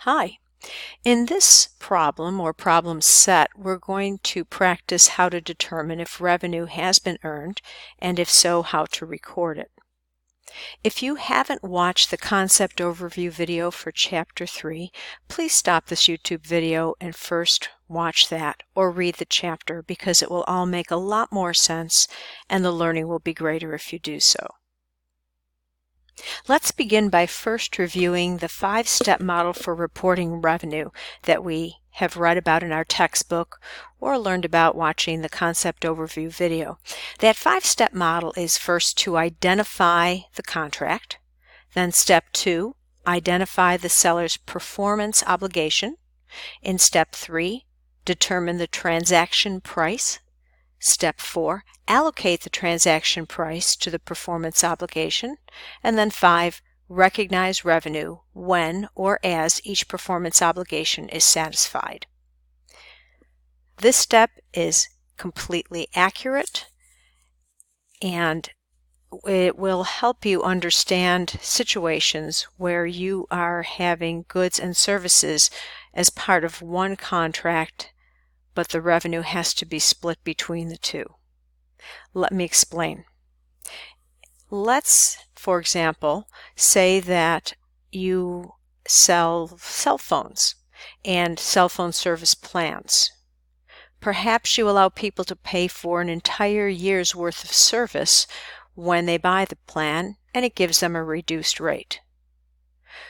Hi. In this problem or problem set, we're going to practice how to determine if revenue has been earned, and if so, how to record it. If you haven't watched the concept overview video for Chapter 3, please stop this YouTube video and first watch that or read the chapter because it will all make a lot more sense and the learning will be greater if you do so. Let's begin by first reviewing the 5-step model for reporting revenue that we have read about in our textbook or learned about watching the concept overview video. That 5-step model is first to identify the contract, then step 2, identify the seller's performance obligation. In step 3, determine the transaction price. Step 4, allocate the transaction price to the performance obligation. And then 5, recognize revenue when or as each performance obligation is satisfied. This step is completely accurate and it will help you understand situations where you are having goods and services as part of one contract, but the revenue has to be split between the two. Let me explain. Let's, for example, say that you sell cell phones and cell phone service plans. Perhaps you allow people to pay for an entire year's worth of service when they buy the plan, and it gives them a reduced rate.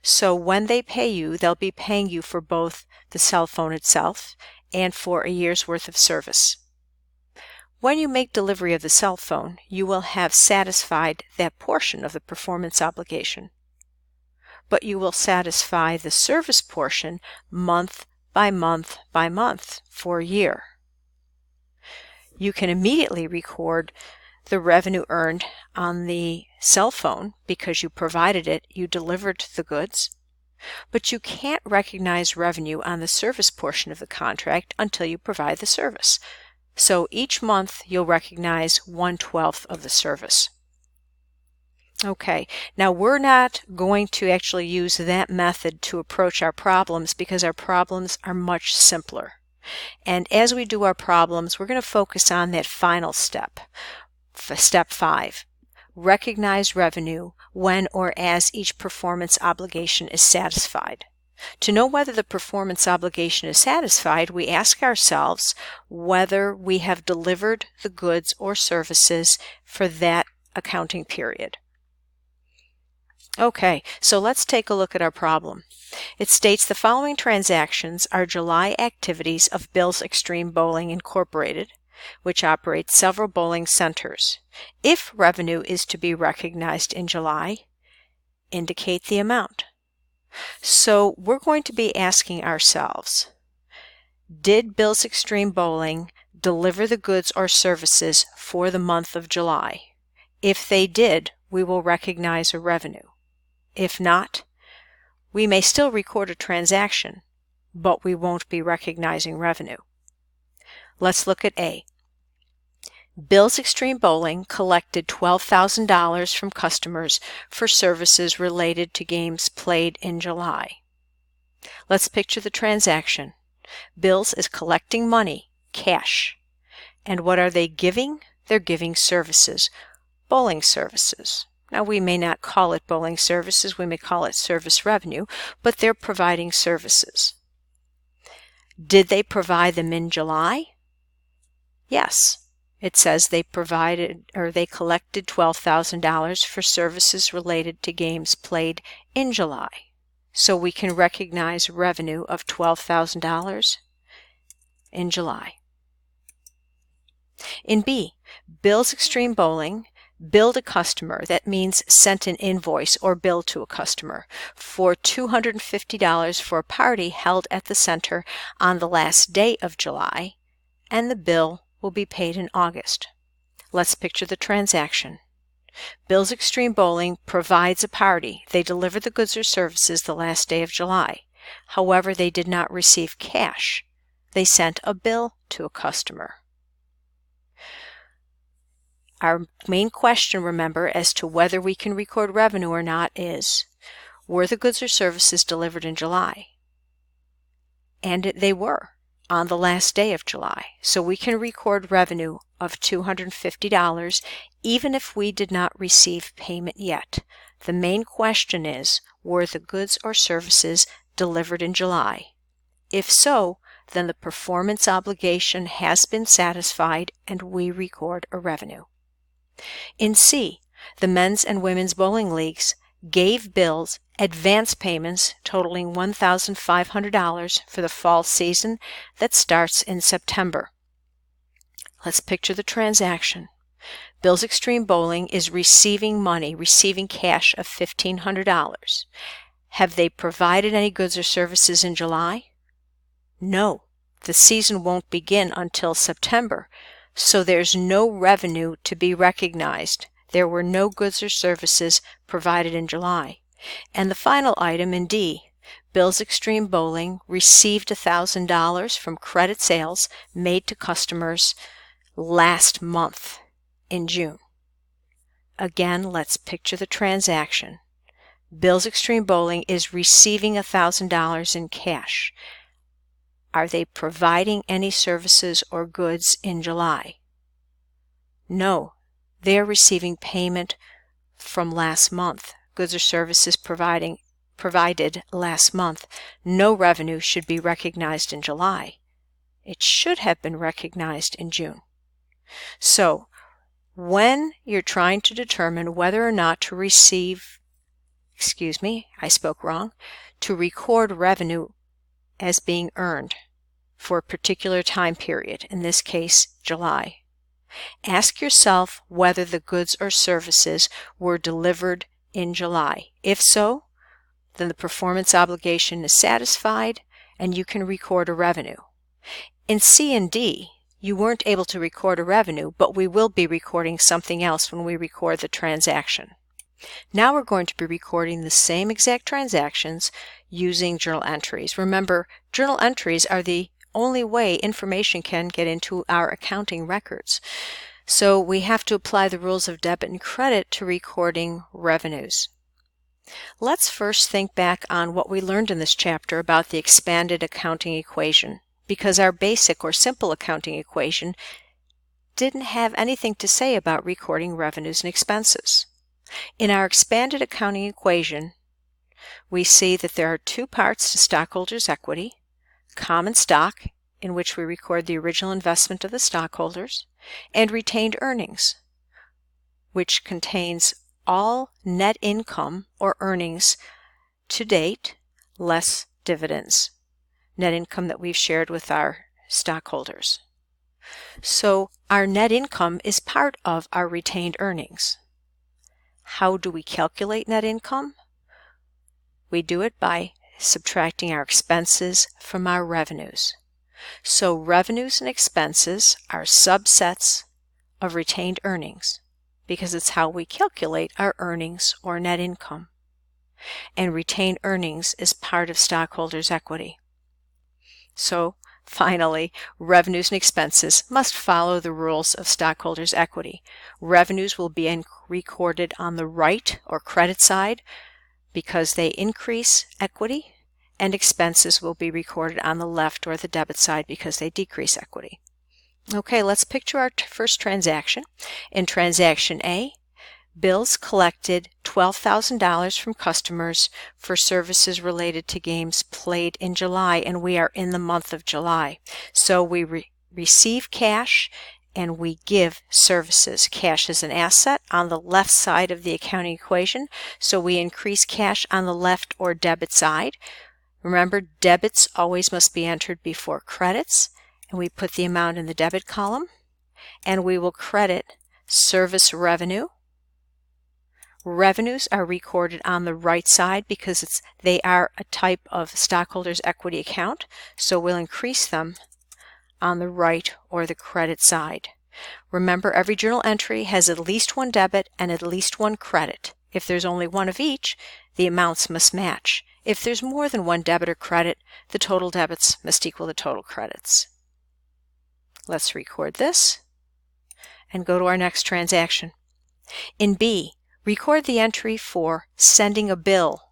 So when they pay you, they'll be paying you for both the cell phone itself and for a year's worth of service. When you make delivery of the cell phone, you will have satisfied that portion of the performance obligation. But you will satisfy the service portion month by month by month for a year. You can immediately record the revenue earned on the cell phone because you provided it, you delivered the goods. But you can't recognize revenue on the service portion of the contract until you provide the service. So each month you'll recognize 1/12 of the service. Okay, now we're not going to actually use that method to approach our problems because our problems are much simpler. And as we do our problems, we're going to focus on that final step, step 5. Recognize revenue when or as each performance obligation is satisfied. To know whether the performance obligation is satisfied, we ask ourselves whether we have delivered the goods or services for that accounting period. Okay, so let's take a look at our problem. It states the following transactions are July activities of Bill's Extreme Bowling Incorporated, which operates several bowling centers. If revenue is to be recognized in July, indicate the amount. So we're going to be asking ourselves, did Bill's Extreme Bowling deliver the goods or services for the month of July? If they did, we will recognize a revenue. If not, we may still record a transaction, but we won't be recognizing revenue. Let's look at A. Bill's Extreme Bowling collected $12,000 from customers for services related to games played in July. Let's picture the transaction. Bill's is collecting money, cash. And what are they giving? They're giving services, bowling services. Now, we may not call it bowling services, we may call it service revenue, but they're providing services. Did they provide them in July? Yes. It says they collected $12,000 for services related to games played in July. So we can recognize revenue of $12,000 in July. In B, Bill's Extreme Bowling billed a customer, that means sent an invoice or bill to a customer, for $250 for a party held at the center on the last day of July, and the bill will be paid in August. Let's picture the transaction. Bill's Extreme Bowling provides a party. They deliver the goods or services the last day of July. However, they did not receive cash. They sent a bill to a customer. Our main question, remember, as to whether we can record revenue or not is, were the goods or services delivered in July? And they were on the last day of July. So we can record revenue of $250 even if we did not receive payment yet. The main question is, were the goods or services delivered in July? If so, then the performance obligation has been satisfied and we record a revenue. In C, the men's and women's bowling leagues gave bills advance payments totaling $1,500 for the fall season that starts in September. Let's picture the transaction. Bill's Extreme Bowling is receiving cash of $1,500. Have they provided any goods or services in July? No, the season won't begin until September, so there's no revenue to be recognized. There were no goods or services provided in July. And the final item in D, Bill's Extreme Bowling received $1,000 from credit sales made to customers last month in June. Again, let's picture the transaction. Bill's Extreme Bowling is receiving $1,000 in cash. Are they providing any services or goods in July? No, they are receiving payment from last month. Goods or services provided last month. No revenue should be recognized in July. It should have been recognized in June. So, when you're trying to determine whether or not to to record revenue as being earned for a particular time period, in this case, July, ask yourself whether the goods or services were delivered in July. If so, then the performance obligation is satisfied and you can record a revenue. In C and D, you weren't able to record a revenue, but we will be recording something else when we record the transaction. Now we're going to be recording the same exact transactions using journal entries. Remember, journal entries are the only way information can get into our accounting records. So we have to apply the rules of debit and credit to recording revenues. Let's first think back on what we learned in this chapter about the expanded accounting equation, because our basic or simple accounting equation didn't have anything to say about recording revenues and expenses. In our expanded accounting equation, we see that there are two parts to stockholders' equity: common stock, in which we record the original investment of the stockholders, and retained earnings, which contains all net income or earnings to date less dividends, net income that we've shared with our stockholders. So our net income is part of our retained earnings. How do we calculate net income? We do it by subtracting our expenses from our revenues. So revenues and expenses are subsets of retained earnings because it's how we calculate our earnings or net income. And retained earnings is part of stockholders' equity. So finally, revenues and expenses must follow the rules of stockholders' equity. Revenues will be recorded on the right or credit side because they increase equity, and expenses will be recorded on the left or the debit side because they decrease equity. Okay, let's picture our first transaction. In transaction A, Bill's collected $12,000 from customers for services related to games played in July, and we are in the month of July. So we receive cash and we give services. Cash is an asset on the left side of the accounting equation, so we increase cash on the left or debit side. Remember, debits always must be entered before credits, and we put the amount in the debit column, and we will credit service revenue. Revenues are recorded on the right side because they are a type of stockholders' equity account, so we'll increase them on the right or the credit side. Remember, every journal entry has at least one debit and at least one credit. If there's only one of each, the amounts must match. If there's more than one debit or credit, the total debits must equal the total credits. Let's record this and go to our next transaction. In B, record the entry for sending a bill,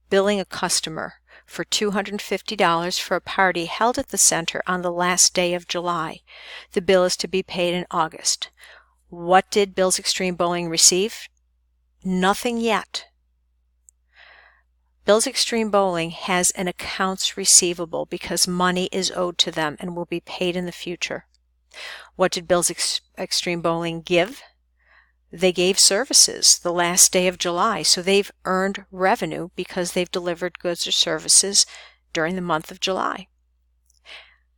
billing a customer for $250 for a party held at the center on the last day of July. The bill is to be paid in August. What did Bill's Extreme Bowling receive? Nothing yet. Bill's Extreme Bowling has an accounts receivable because money is owed to them and will be paid in the future. What did Bill's Extreme Bowling give? They gave services the last day of July, so they've earned revenue because they've delivered goods or services during the month of July.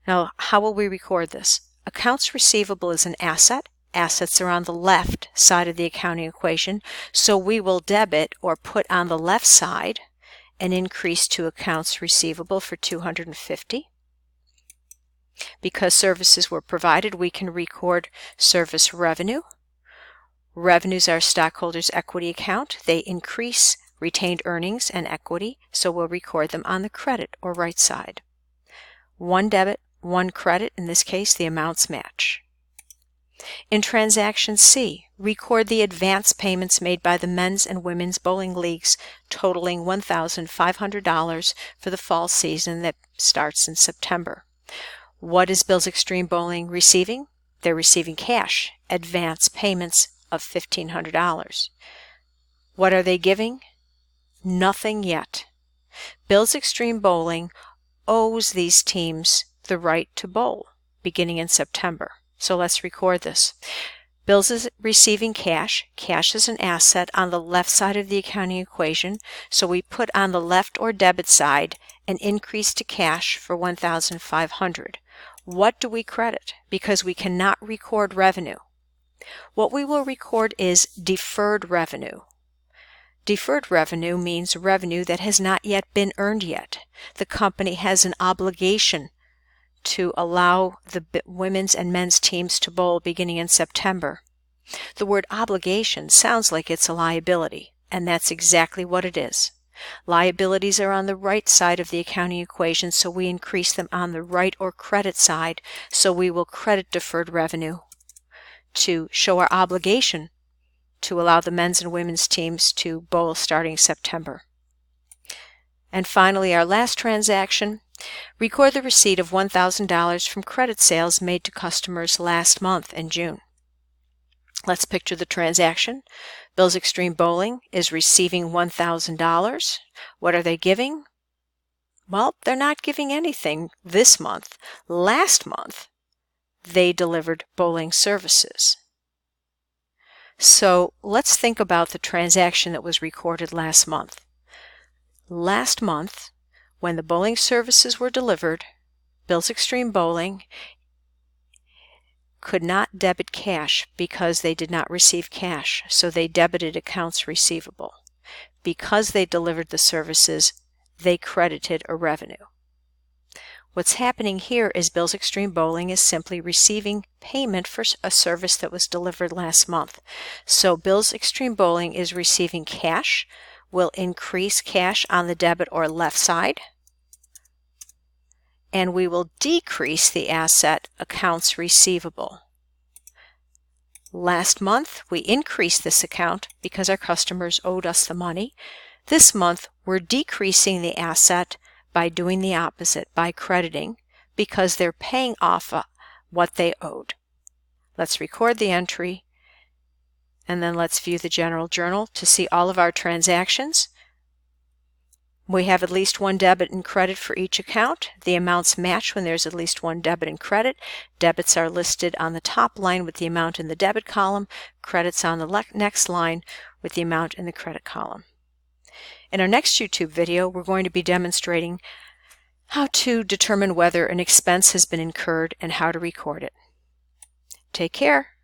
Now, how will we record this? Accounts receivable is an asset. Assets are on the left side of the accounting equation, so we will debit or put on the left side an increase to accounts receivable for $250. Because services were provided, we can record service revenue. Revenues are stockholders' equity account. They increase retained earnings and equity, so we'll record them on the credit or right side. One debit, one credit. In this case, the amounts match. In Transaction C, record the advance payments made by the men's and women's bowling leagues totaling $1,500 for the fall season that starts in September. What is Bill's Extreme Bowling receiving? They're receiving cash, advance payments of $1,500. What are they giving? Nothing yet. Bill's Extreme Bowling owes these teams the right to bowl beginning in September. So let's record this. Bill's is receiving cash. Cash is an asset on the left side of the accounting equation, so we put on the left or debit side an increase to cash for $1,500. What do we credit? Because we cannot record revenue. What we will record is deferred revenue. Deferred revenue means revenue that has not yet been earned yet. The company has an obligation to allow the women's and men's teams to bowl beginning in September. The word obligation sounds like it's a liability, and that's exactly what it is. Liabilities are on the right side of the accounting equation, so we increase them on the right or credit side, so we will credit deferred revenue to show our obligation to allow the men's and women's teams to bowl starting September. And finally, our last transaction, record the receipt of $1,000 from credit sales made to customers last month in June. Let's picture the transaction. Bill's Extreme Bowling is receiving $1,000. What are they giving? Well, they're not giving anything this month. Last month, they delivered bowling services. So let's think about the transaction that was recorded last month. Last month, when the bowling services were delivered, Bill's Extreme Bowling could not debit cash because they did not receive cash, so they debited accounts receivable. Because they delivered the services, they credited a revenue. What's happening here is Bill's Extreme Bowling is simply receiving payment for a service that was delivered last month. So Bill's Extreme Bowling is receiving cash. We'll increase cash on the debit or left side, and we will decrease the asset accounts receivable. Last month, we increased this account because our customers owed us the money. This month, we're decreasing the asset by doing the opposite, by crediting, because they're paying off what they owed. Let's record the entry, and then let's view the general journal to see all of our transactions. We have at least one debit and credit for each account. The amounts match when there's at least one debit and credit. Debits are listed on the top line with the amount in the debit column, credits on the next line with the amount in the credit column. In our next YouTube video, we're going to be demonstrating how to determine whether an expense has been incurred and how to record it. Take care.